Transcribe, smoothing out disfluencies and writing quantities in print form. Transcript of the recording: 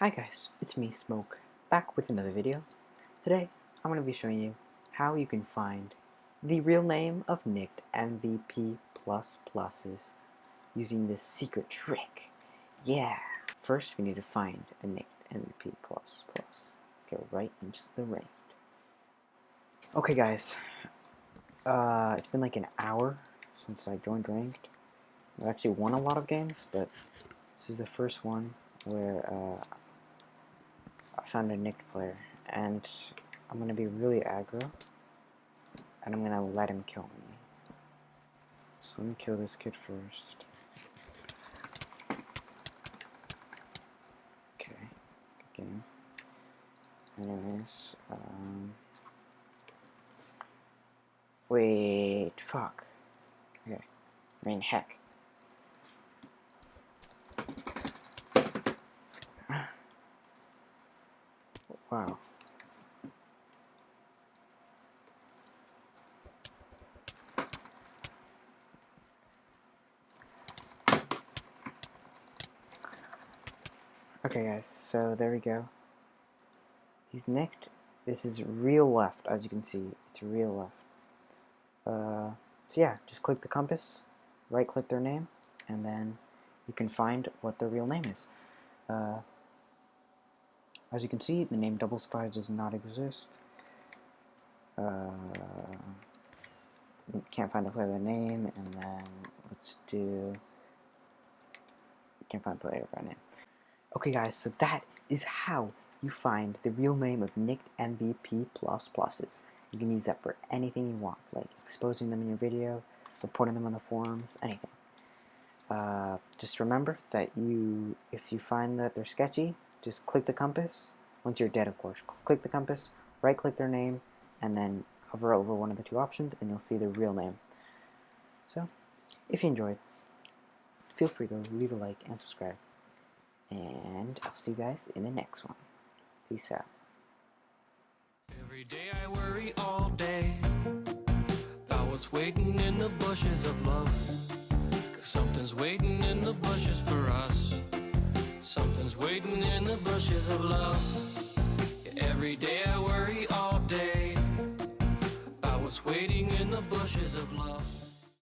Hi guys, it's me, Smoke, back with another video. Today, I'm going to be showing you how you can find the real name of nicked MVP++ using this secret trick. Yeah! First, we need to find a nicked MVP++. Let's go right into the ranked. Okay guys, it's been like an hour since I joined ranked. I've actually won a lot of games, but this is the first one where I found a nicked player, and I'm gonna be really aggro, and I'm gonna let him kill me. So let me kill this kid first. Okay, good game. Anyways, wait, fuck. Okay, I mean, heck. Wow. Okay guys, so there we go. He's nicked. This is real left, as you can see. It's real left. So yeah, just click the compass, right click their name, and then you can find what their real name is. As you can see, the name double spy does not exist. Can't find a player by name, and then let's do... Can't find a player by name. Okay guys, so that is how you find the real name of nicked MVP++. You can use that for anything you want, like exposing them in your video, reporting them on the forums, anything. Just remember that if you find that they're sketchy, just click the compass. Once you're dead, of course, click the compass, right click their name, and then hover over one of the two options and you'll see the real name. So, if you enjoyed, feel free to leave a like and subscribe. And I'll see you guys in the next one. Peace out. Every day I worry all day about what's waiting in the bushes of love. 'Cause something's waiting in the bushes for us. Something's waiting in the bushes of love. Yeah, every day I worry all day about what's waiting in the bushes of love.